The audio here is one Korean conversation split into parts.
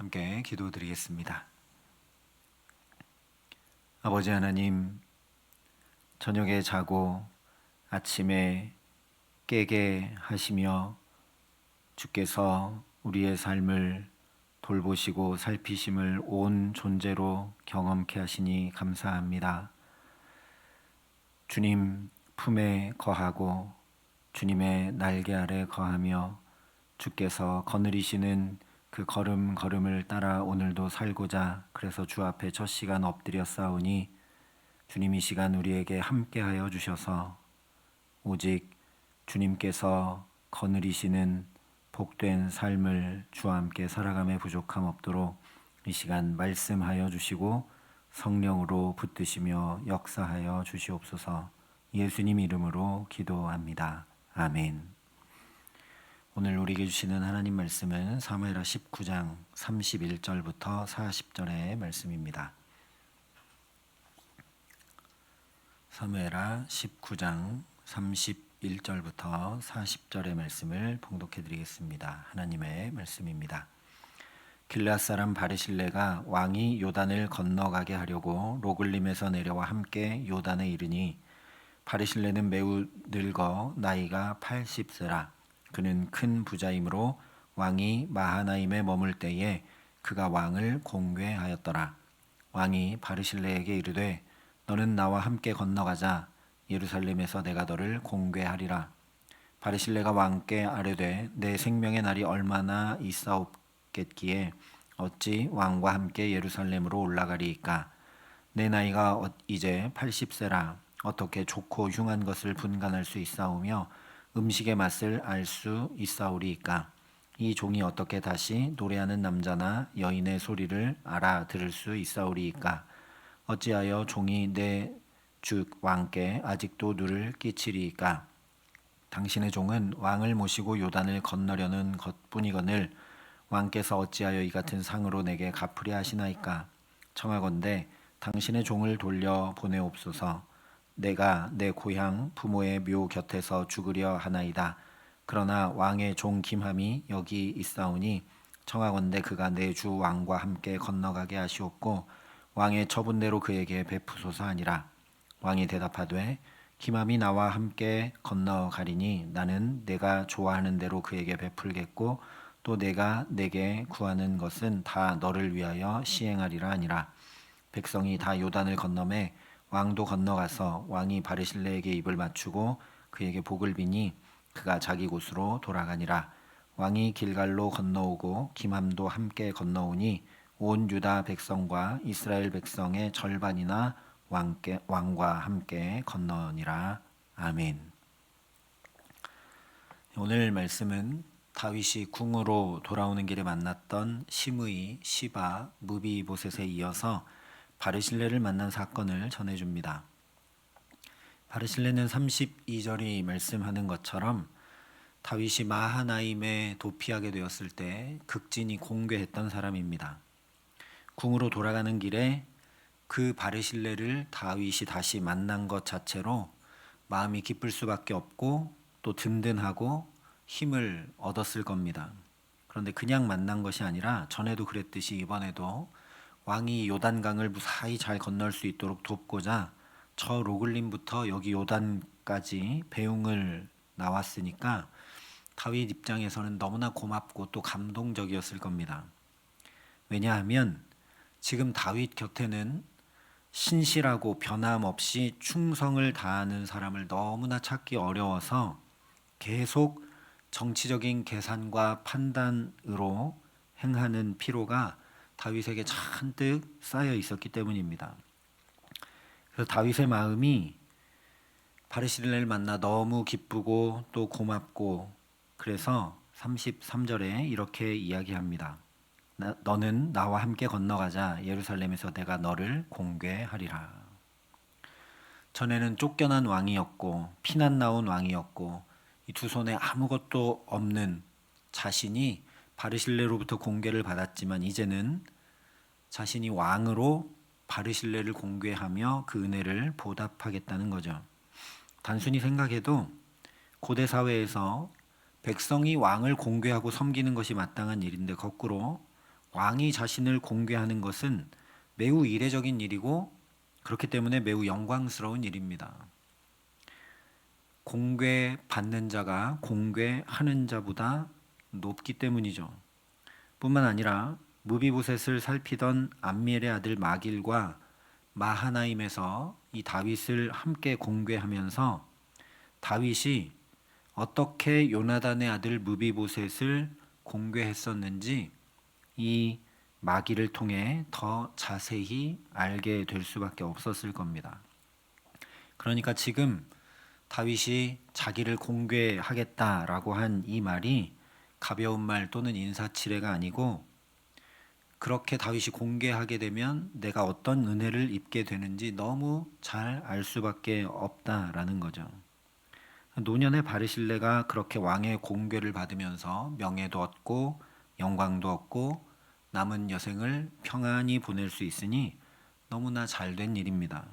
함께 기도드리겠습니다. 아버지 하나님, 저녁에 자고 아침에 깨게 하시며 주께서 우리의 삶을 돌보시고 살피심을 온 존재로 경험케 하시니 감사합니다. 주님 품에 거하고 주님의 날개 아래 거하며 주께서 거느리시는 그 걸음걸음을 따라 오늘도 살고자 그래서 주 앞에 첫 시간 엎드려 싸우니 주님 이 시간 우리에게 함께하여 주셔서 오직 주님께서 거느리시는 복된 삶을 주와 함께 살아감에 부족함 없도록 이 시간 말씀하여 주시고 성령으로 붙드시며 역사하여 주시옵소서. 예수님 이름으로 기도합니다. 아멘. 오늘 우리에게 주시는 하나님 말씀은 사무엘하 19장 31절부터 40절의 말씀입니다. 사무엘하 19장 31절부터 40절의 말씀을 봉독해 드리겠습니다. 하나님의 말씀입니다. 길앗 사람 바르실레가 왕이 요단을 건너가게 하려고 로글림에서 내려와 함께 요단에 이르니 바르실레는 매우 늙어 나이가 80세라. 그는 큰 부자이므로 왕이 마하나임에 머물 때에 그가 왕을 공궤하였더라. 왕이 바르실레에게 이르되 너는 나와 함께 건너가자. 예루살렘에서 내가 너를 공궤하리라. 바르실레가 왕께 아뢰되 내 생명의 날이 얼마나 있사옵겠기에 어찌 왕과 함께 예루살렘으로 올라가리이까. 내 나이가 이제 80세라. 어떻게 좋고 흉한 것을 분간할 수 있사오며 음식의 맛을 알 수 있사오리이까. 이 종이 어떻게 다시 노래하는 남자나 여인의 소리를 알아들을 수 있사오리이까. 어찌하여 종이 내 주 왕께 아직도 누를 끼치리이까. 당신의 종은 왕을 모시고 요단을 건너려는 것뿐이거늘 왕께서 어찌하여 이 같은 상으로 내게 갚으려 하시나이까. 청하건대 당신의 종을 돌려 보내옵소서. 내가 내 고향 부모의 묘 곁에서 죽으려 하나이다. 그러나 왕의 종 김함이 여기 있사오니 청하건대 그가 내 주 왕과 함께 건너가게 하시옵고 왕의 처분대로 그에게 베푸소서 하니라. 왕이 대답하되 김함이 나와 함께 건너가리니 나는 내가 좋아하는 대로 그에게 베풀겠고 또 내가 내게 구하는 것은 다 너를 위하여 시행하리라 하니라. 백성이 다 요단을 건너매 왕도 건너가서 왕이 바르실레에게 입을 맞추고 그에게 복을 비니 그가 자기 곳으로 돌아가니라. 왕이 길갈로 건너오고 김함도 함께 건너오니 온 유다 백성과 이스라엘 백성의 절반이나 왕과 함께 건너니라. 아멘. 오늘 말씀은 다윗이 궁으로 돌아오는 길에 만났던 시므이, 시바, 무비보셋에 이어서 바르실레를 만난 사건을 전해줍니다. 바르실레는 32절이 말씀하는 것처럼 다윗이 마하나임에 도피하게 되었을 때 극진히 공궤했던 사람입니다. 궁으로 돌아가는 길에 그 바르실레를 다윗이 다시 만난 것 자체로 마음이 기쁠 수밖에 없고 또 든든하고 힘을 얻었을 겁니다. 그런데 그냥 만난 것이 아니라 전에도 그랬듯이 이번에도 왕이 요단강을 무사히 잘 건널 수 있도록 돕고자 저 로글림부터 여기 요단까지 배웅을 나왔으니까 다윗 입장에서는 너무나 고맙고 또 감동적이었을 겁니다. 왜냐하면 지금 다윗 곁에는 신실하고 변함없이 충성을 다하는 사람을 너무나 찾기 어려워서 계속 정치적인 계산과 판단으로 행하는 피로가 다윗에게 잔뜩 쌓여 있었기 때문입니다. 그래서 다윗의 마음이 바르실레를 만나 너무 기쁘고 또 고맙고 그래서 33절에 이렇게 이야기합니다. 너는 나와 함께 건너가자. 예루살렘에서 내가 너를 공궤하리라. 전에는 쫓겨난 왕이었고 피난 나온 왕이었고 이 두 손에 아무것도 없는 자신이 바르실레로부터 공궤를 받았지만 이제는 자신이 왕으로 바르실레를 공궤하며 그 은혜를 보답하겠다는 거죠. 단순히 생각해도 고대 사회에서 백성이 왕을 공궤하고 섬기는 것이 마땅한 일인데 거꾸로 왕이 자신을 공개하는 것은 매우 이례적인 일이고 그렇기 때문에 매우 영광스러운 일입니다. 공개받는 자가 공개하는 자보다 높기 때문이죠. 뿐만 아니라 무비보셋을 살피던 암미엘의 아들 마길과 마하나임에서 이 다윗을 함께 공개하면서 다윗이 어떻게 요나단의 아들 무비보셋을 공개했었는지 이 마길을 통해 더 자세히 알게 될 수밖에 없었을 겁니다. 그러니까 지금 다윗이 자기를 공개하겠다라고 한 이 말이 가벼운 말 또는 인사치레가 아니고 그렇게 다윗이 공개하게 되면 내가 어떤 은혜를 입게 되는지 너무 잘 알 수밖에 없다라는 거죠. 노년의 바르실레가 그렇게 왕의 공개를 받으면서 명예도 얻고 영광도 얻고 남은 여생을 평안히 보낼 수 있으니 너무나 잘된 일입니다.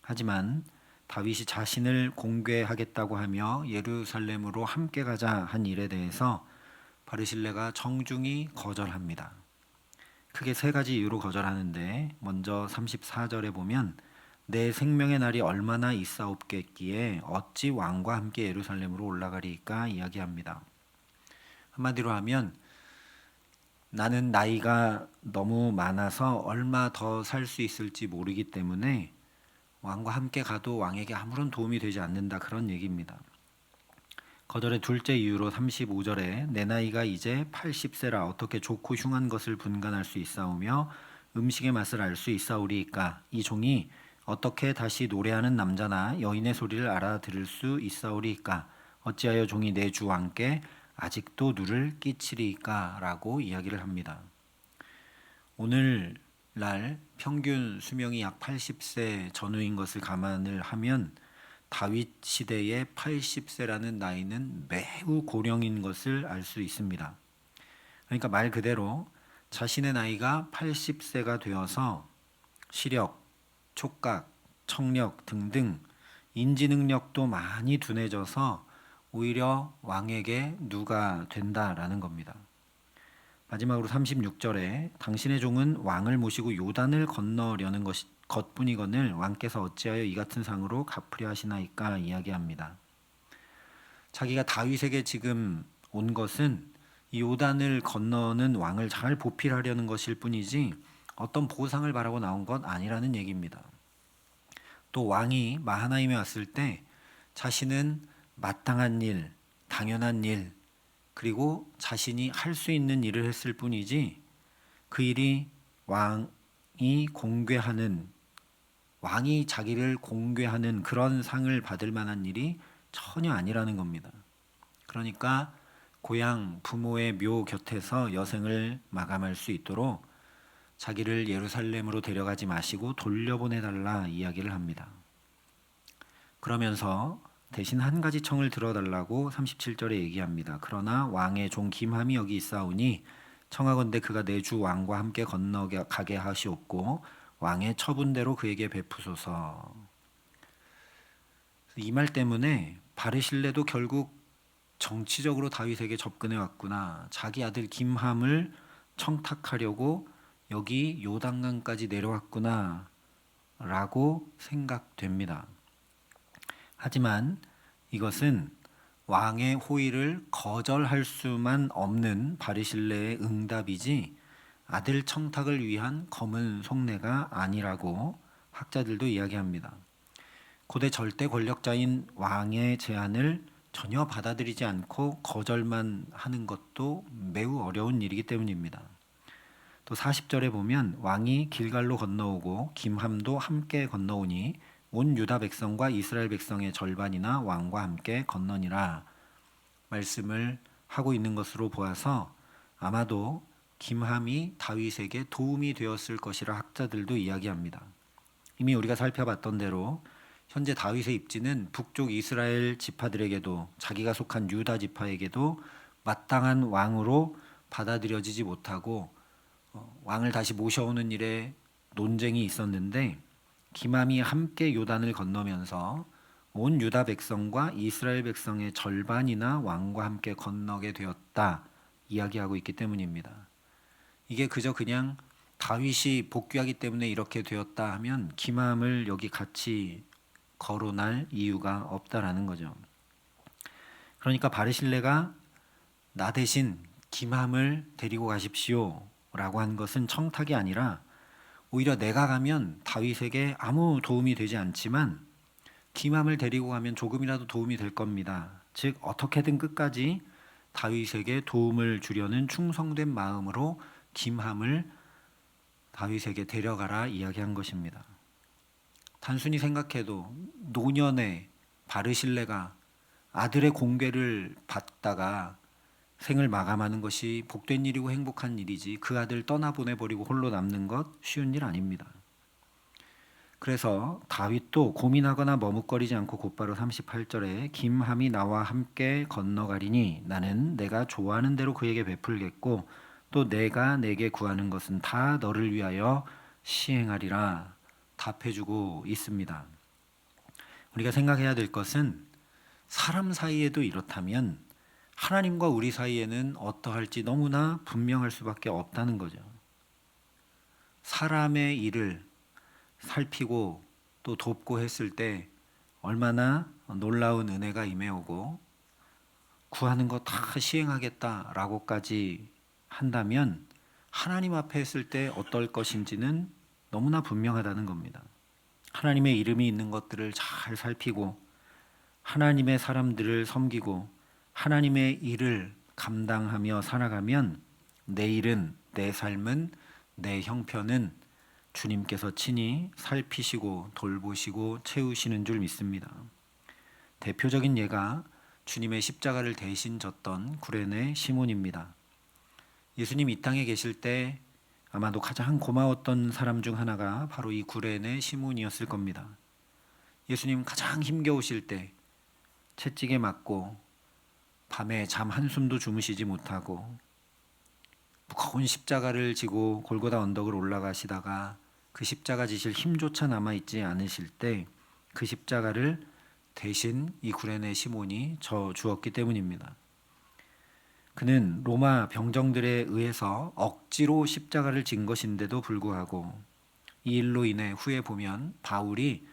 하지만 다윗이 자신을 공개하겠다고 하며 예루살렘으로 함께 가자 한 일에 대해서 바르실레가 정중히 거절합니다. 크게 세 가지 이유로 거절하는데 먼저 34절에 보면 내 생명의 날이 얼마나 있사옵겠기에 어찌 왕과 함께 예루살렘으로 올라가리까 이야기합니다. 한마디로 하면 나는 나이가 너무 많아서 얼마 더 살 수 있을지 모르기 때문에 왕과 함께 가도 왕에게 아무런 도움이 되지 않는다 그런 얘기입니다. 거절의 둘째 이유로 35절에 내 나이가 이제 80세라 어떻게 좋고 흉한 것을 분간할 수 있사오며 음식의 맛을 알 수 있사오리이까 이 종이 어떻게 다시 노래하는 남자나 여인의 소리를 알아들을 수 있사오리이까 어찌하여 종이 내 주 왕께 아직도 누를 끼치리이까 라고 이야기를 합니다. 오늘날 평균 수명이 약 80세 전후인 것을 감안을 하면 다윗 시대의 80세라는 나이는 매우 고령인 것을 알 수 있습니다. 그러니까 말 그대로 자신의 나이가 80세가 되어서 시력, 촉각, 청력 등등 인지 능력도 많이 둔해져서 오히려 왕에게 누가 된다라는 겁니다. 마지막으로 36절에 당신의 종은 왕을 모시고 요단을 건너려는 것뿐이거늘 왕께서 어찌하여 이 같은 상으로 갚으려 하시나이까 이야기합니다. 자기가 다윗에게 지금 온 것은 이 요단을 건너는 왕을 잘 보필하려는 것일 뿐이지 어떤 보상을 바라고 나온 것 아니라는 얘기입니다. 또 왕이 마하나임에 왔을 때 자신은 마땅한 일, 당연한 일, 그리고 자신이 할 수 있는 일을 했을 뿐이지 그 일이 왕이 자기를 공개하는 그런 상을 받을 만한 일이 전혀 아니라는 겁니다. 그러니까 고향 부모의 묘 곁에서 여생을 마감할 수 있도록 자기를 예루살렘으로 데려가지 마시고 돌려보내달라 이야기를 합니다. 그러면서 대신 한 가지 청을 들어달라고 37절에 얘기합니다. 그러나 왕의 종 김함이 여기 있사오니 청하건대 그가 내 주 왕과 함께 건너가게 하시옵고 왕의 처분대로 그에게 베푸소서. 이 말 때문에 바르실레도 결국 정치적으로 다윗에게 접근해 왔구나. 자기 아들 김함을 청탁하려고 여기 요단강까지 내려왔구나 라고 생각됩니다. 하지만 이것은 왕의 호의를 거절할 수만 없는 바르실레의 응답이지 아들 청탁을 위한 검은 속내가 아니라고 학자들도 이야기합니다. 고대 절대 권력자인 왕의 제안을 전혀 받아들이지 않고 거절만 하는 것도 매우 어려운 일이기 때문입니다. 또 40절에 보면 왕이 길갈로 건너오고 김함도 함께 건너오니 온 유다 백성과 이스라엘 백성의 절반이나 왕과 함께 건너니라 말씀을 하고 있는 것으로 보아서 아마도 김함이 다윗에게 도움이 되었을 것이라 학자들도 이야기합니다. 이미 우리가 살펴봤던 대로 현재 다윗의 입지는 북쪽 이스라엘 지파들에게도 자기가 속한 유다 지파에게도 마땅한 왕으로 받아들여지지 못하고 왕을 다시 모셔오는 일에 논쟁이 있었는데 김함이 함께 요단을 건너면서 온 유다 백성과 이스라엘 백성의 절반이나 왕과 함께 건너게 되었다 이야기하고 있기 때문입니다. 이게 그저 그냥 다윗이 복귀하기 때문에 이렇게 되었다 하면 김함을 여기 같이 거론할 이유가 없다라는 거죠. 그러니까 바르실레가 나 대신 김함을 데리고 가십시오 라고 한 것은 청탁이 아니라 오히려 내가 가면 다윗에게 아무 도움이 되지 않지만 김함을 데리고 가면 조금이라도 도움이 될 겁니다. 즉 어떻게든 끝까지 다윗에게 도움을 주려는 충성된 마음으로 김함을 다윗에게 데려가라 이야기한 것입니다. 단순히 생각해도 노년에 바르실레가 아들의 공궤를 받다가 생을 마감하는 것이 복된 일이고 행복한 일이지 그 아들 떠나보내버리고 홀로 남는 것 쉬운 일 아닙니다. 그래서 다윗도 고민하거나 머뭇거리지 않고 곧바로 38절에 김함이 나와 함께 건너가리니 나는 내가 좋아하는 대로 그에게 베풀겠고 또 내가 내게 구하는 것은 다 너를 위하여 시행하리라 답해주고 있습니다. 우리가 생각해야 될 것은 사람 사이에도 이렇다면 하나님과 우리 사이에는 어떠할지 너무나 분명할 수밖에 없다는 거죠. 사람의 일을 살피고 또 돕고 했을 때 얼마나 놀라운 은혜가 임해오고 구하는 거 다 시행하겠다라고까지 한다면 하나님 앞에 했을 때 어떨 것인지는 너무나 분명하다는 겁니다. 하나님의 이름이 있는 것들을 잘 살피고 하나님의 사람들을 섬기고 하나님의 일을 감당하며 살아가면 내 일은, 내 삶은, 내 형편은 주님께서 친히 살피시고 돌보시고 채우시는 줄 믿습니다. 대표적인 예가 주님의 십자가를 대신 졌던 구레네 시몬입니다. 예수님 이 땅에 계실 때 아마도 가장 고마웠던 사람 중 하나가 바로 이 구레네 시몬이었을 겁니다. 예수님 가장 힘겨우실 때 채찍에 맞고 밤에 잠 한숨도 주무시지 못하고 무거운 십자가를 지고 골고다 언덕을 올라가시다가 그 십자가 지실 힘조차 남아있지 않으실 때 그 십자가를 대신 이 구레네 시몬이 져 주었기 때문입니다. 그는 로마 병정들에 의해서 억지로 십자가를 진 것인데도 불구하고 이 일로 인해 후에 보면 바울이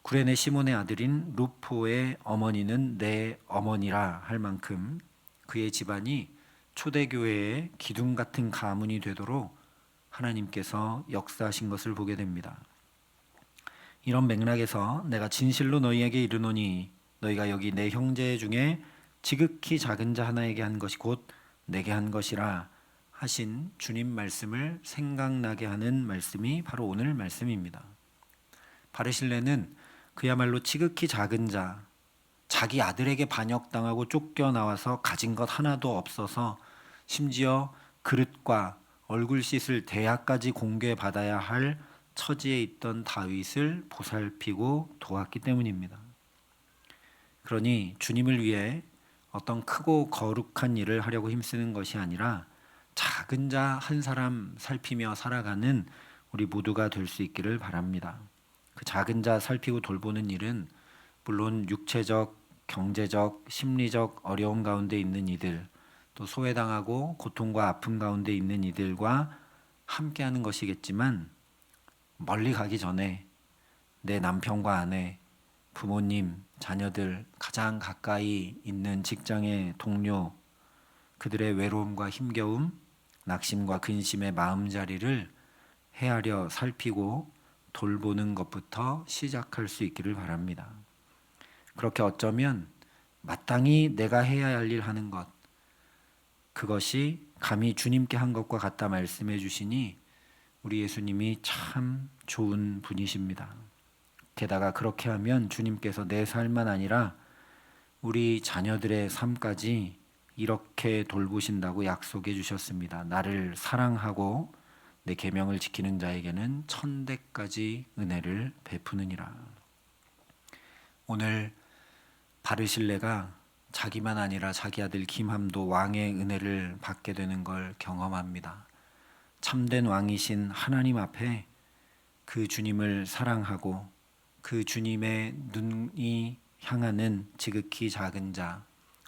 구레네 시몬의 아들인 루포의 어머니는 내 어머니라 할 만큼 그의 집안이 초대교회의 기둥 같은 가문이 되도록 하나님께서 역사하신 것을 보게 됩니다. 이런 맥락에서 내가 진실로 너희에게 이르노니 너희가 여기 내 형제 중에 지극히 작은 자 하나에게 한 것이 곧 내게 한 것이라 하신 주님 말씀을 생각나게 하는 말씀이 바로 오늘 말씀입니다. 바르실레는 그야말로 지극히 작은 자, 자기 아들에게 반역당하고 쫓겨나와서 가진 것 하나도 없어서 심지어 그릇과 얼굴 씻을 대야까지 공개받아야 할 처지에 있던 다윗을 보살피고 도왔기 때문입니다. 그러니 주님을 위해 어떤 크고 거룩한 일을 하려고 힘쓰는 것이 아니라 작은 자 한 사람 살피며 살아가는 우리 모두가 될 수 있기를 바랍니다. 그 작은 자 살피고 돌보는 일은 물론 육체적, 경제적, 심리적 어려움 가운데 있는 이들, 또 소외당하고 고통과 아픔 가운데 있는 이들과 함께하는 것이겠지만 멀리 가기 전에 내 남편과 아내, 부모님, 자녀들, 가장 가까이 있는 직장의 동료, 그들의 외로움과 힘겨움, 낙심과 근심의 마음자리를 헤아려 살피고 돌보는 것부터 시작할 수 있기를 바랍니다. 그렇게 어쩌면 마땅히 내가 해야 할 일 하는 것, 그것이 감히 주님께 한 것과 같다 말씀해 주시니 우리 예수님이 참 좋은 분이십니다. 게다가 그렇게 하면 주님께서 내 삶만 아니라 우리 자녀들의 삶까지 이렇게 돌보신다고 약속해 주셨습니다. 나를 사랑하고 내 계명을 지키는 자에게는 천대까지 은혜를 베푸느니라. 오늘 바르실레가 자기만 아니라 자기 아들 김함도 왕의 은혜를 받게 되는 걸 경험합니다. 참된 왕이신 하나님 앞에 그 주님을 사랑하고 그 주님의 눈이 향하는 지극히 작은 자,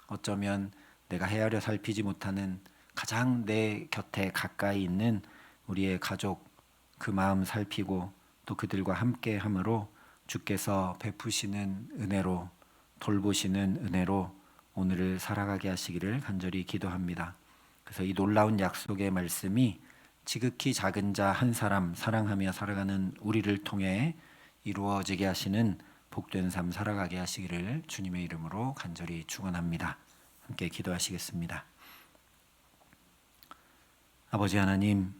어쩌면 내가 헤아려 살피지 못하는 가장 내 곁에 가까이 있는 우리의 가족 그 마음 살피고 또 그들과 함께 함으로 주께서 베푸시는 은혜로 돌보시는 은혜로 오늘을 살아가게 하시기를 간절히 기도합니다. 그래서 이 놀라운 약속의 말씀이 지극히 작은 자 한 사람 사랑하며 살아가는 우리를 통해 이루어지게 하시는 복된 삶 살아가게 하시기를 주님의 이름으로 간절히 축원합니다. 함께 기도하시겠습니다. 아버지 하나님,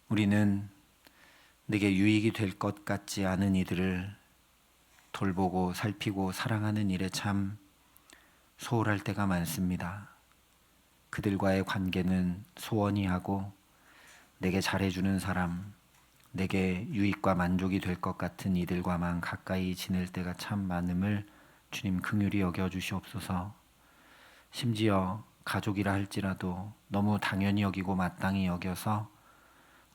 우리는 내게 유익이 될 것 같지 않은 이들을 돌보고 살피고 사랑하는 일에 참 소홀할 때가 많습니다. 그들과의 관계는 소원히 하고 내게 잘해주는 사람, 내게 유익과 만족이 될 것 같은 이들과만 가까이 지낼 때가 참 많음을 주님 긍휼히 여겨주시옵소서. 심지어 가족이라 할지라도 너무 당연히 여기고 마땅히 여겨서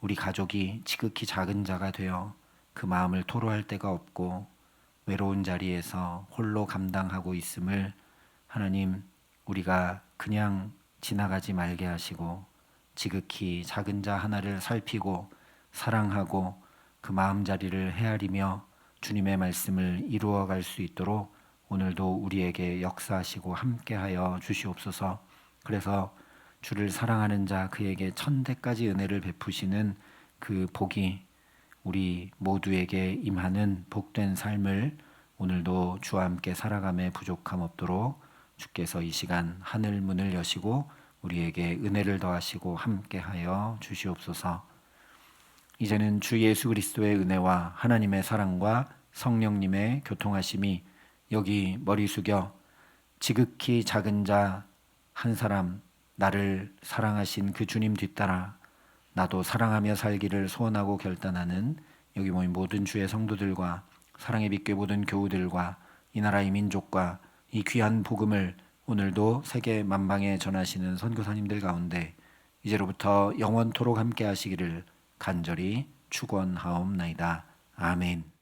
우리 가족이 지극히 작은 자가 되어 그 마음을 토로할 데가 없고 외로운 자리에서 홀로 감당하고 있음을 하나님, 우리가 그냥 지나가지 말게 하시고 지극히 작은 자 하나를 살피고 사랑하고 그 마음자리를 헤아리며 주님의 말씀을 이루어갈 수 있도록 오늘도 우리에게 역사하시고 함께하여 주시옵소서. 그래서 주를 사랑하는 자 그에게 천대까지 은혜를 베푸시는 그 복이 우리 모두에게 임하는 복된 삶을 오늘도 주와 함께 살아감에 부족함 없도록 주께서 이 시간 하늘 문을 여시고 우리에게 은혜를 더하시고 함께하여 주시옵소서. 이제는 주 예수 그리스도의 은혜와 하나님의 사랑과 성령님의 교통하심이 여기 머리 숙여 지극히 작은 자 한 사람 나를 사랑하신 그 주님 뒤따라 나도 사랑하며 살기를 소원하고 결단하는 여기 모인 모든 주의 성도들과 사랑의 빛교회 모든 교우들과 이 나라의 민족과 이 귀한 복음을 오늘도 세계 만방에 전하시는 선교사님들 가운데 이제로부터 영원토록 함께 하시기를 간절히 축원하옵나이다. 아멘.